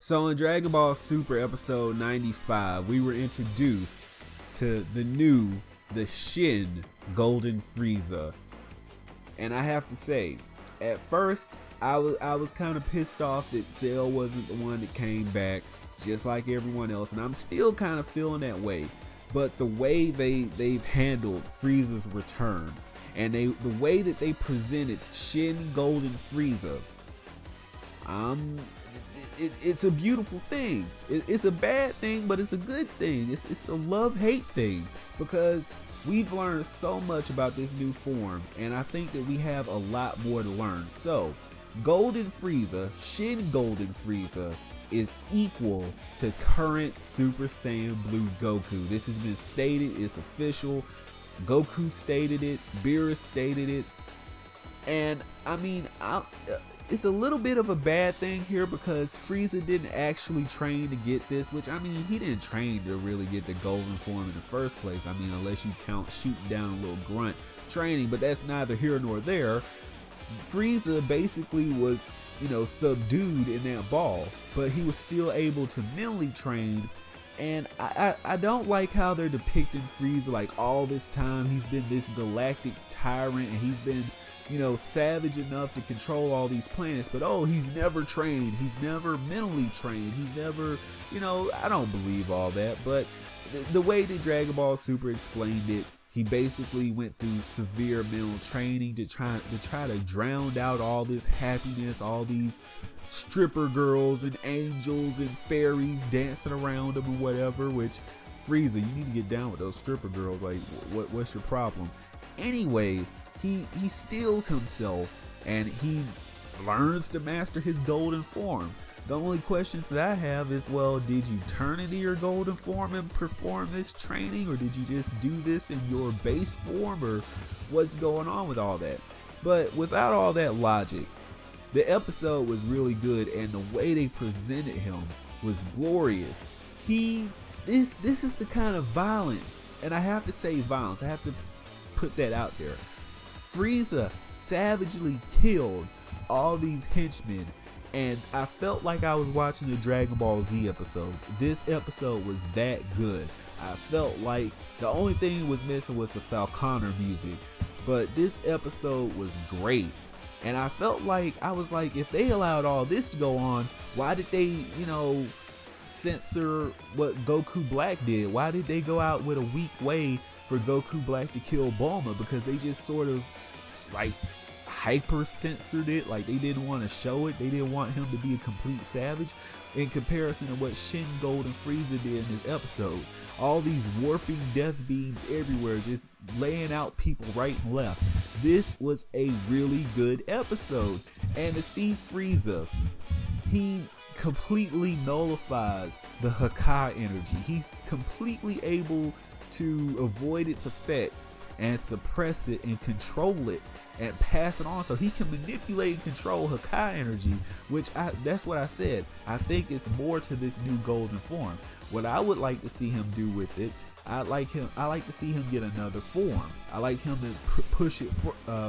So in Dragon Ball Super episode 95, we were introduced to the Shin Golden Frieza. And I have to say, at first, I was kind of pissed off that Cell wasn't the one that came back, just like everyone else. And I'm still kind of feeling that way. But the way they've handled Frieza's return, and the way that they presented Shin Golden Frieza, it's a beautiful thing. It's a bad thing, but it's a good thing. It's a love-hate thing, because we've learned so much about this new form, and I think that we have a lot more to learn. So, Golden Frieza, Shin Golden Frieza, is equal to current Super Saiyan Blue Goku. This has been stated, it's official. Goku stated it, Beerus stated it, and I mean, it's a little bit of a bad thing here because Frieza didn't actually train to get this, which, I mean, he didn't train to really get the golden form in the first place. I mean, unless you count shooting down a little grunt training, but that's neither here nor there. Frieza basically was, subdued in that ball, but he was still able to mentally train. And I don't like how they're depicting Frieza like all this time he's been this galactic tyrant, and he's been, savage enough to control all these planets, but he's never trained, he's never mentally trained, he's never, I don't believe all that. But the way that Dragon Ball Super explained it, he basically went through severe mental training to try to drown out all this happiness, all these stripper girls and angels and fairies dancing around him or whatever. Which, Frieza, you need to get down with those stripper girls. Like, what's your problem? Anyways, he steals himself and he learns to master his golden form. The only questions that I have is, well, did you turn into your golden form and perform this training, or did you just do this in your base form, or what's going on with all that? But without all that logic, the episode was really good, and the way they presented him was glorious. This is the kind of violence, and I have to say violence, I have to put that out there. Frieza savagely killed all these henchmen, and I felt like I was watching a Dragon Ball Z episode. This episode was that good. I felt like the only thing that was missing was the Falconer music, but this episode was great. And I felt like, I was like, if they allowed all this to go on, why did they, censor what Goku Black did? Why did they go out with a weak way for Goku Black to kill Bulma? Because they just sort of like hyper censored it. Like, they didn't want to show it. They didn't want him to be a complete savage, in comparison to what Shin Golden Frieza did in this episode. All these warping death beams everywhere, just laying out people right and left. This was a really good episode. And to see Frieza, he completely nullifies the Hakai energy. He's completely able to avoid its effects and suppress it and control it and pass it on, so he can manipulate and control Hakai energy, which that's what I said. I think it's more to this new golden form. What I would like to see him do with it, I like to see him get another form. I like him to push it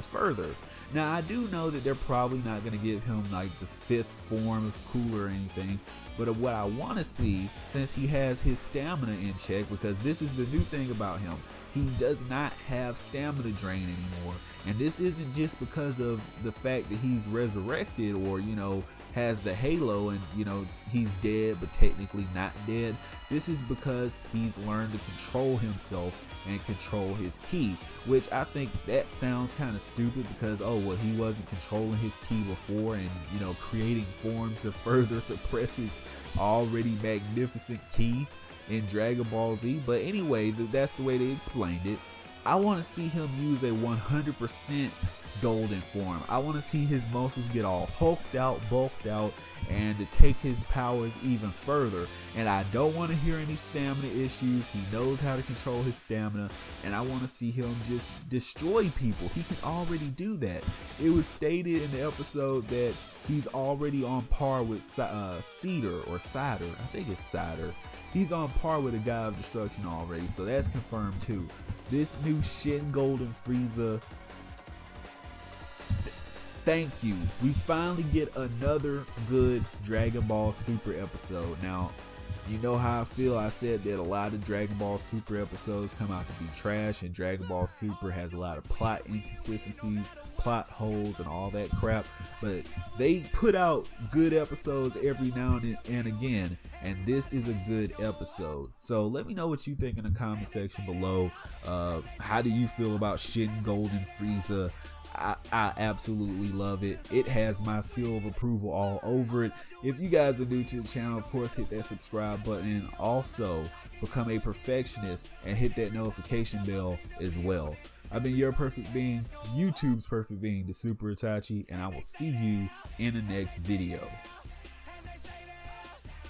further. Now, I do know that they're probably not going to give him like the 5th form of Cooler or anything, but what I want to see, since he has his stamina in check, because this is the new thing about him, he does not have stamina drain anymore. And this isn't just because of the fact that he's resurrected or, has the halo and, he's dead but technically not dead. This is because he's learned to control himself and control his ki, which I think that sounds kind of stupid because, he wasn't controlling his ki before and, creating forms to further suppress his already magnificent ki in Dragon Ball Z. But anyway, that's the way they explained it. I want to see him use a 100% golden form. I want to see his muscles get all hulked out, bulked out, and to take his powers even further. And I don't want to hear any stamina issues. He knows how to control his stamina, and I want to see him just destroy people. He can already do that. It was stated in the episode that he's already on par with Cider or Cider. I think it's Cider. He's on par with the God of Destruction already, so that's confirmed too. This new Shin Golden Frieza, thank you. We finally get another good Dragon Ball Super episode. Now, you know how I feel. I said that a lot of Dragon Ball Super episodes come out to be trash, and Dragon Ball Super has a lot of plot inconsistencies, plot holes, and all that crap. But they put out good episodes every now and again, and this is a good episode. So let me know what you think in the comment section below. How do you feel about Shin Golden Frieza? I absolutely love it. It has my seal of approval all over it. If you guys are new to the channel, of course, hit that subscribe button. Also, become a perfectionist and hit that notification bell as well. I've been your perfect being, YouTube's perfect being, the Super Itachi, and I will see you in the next video.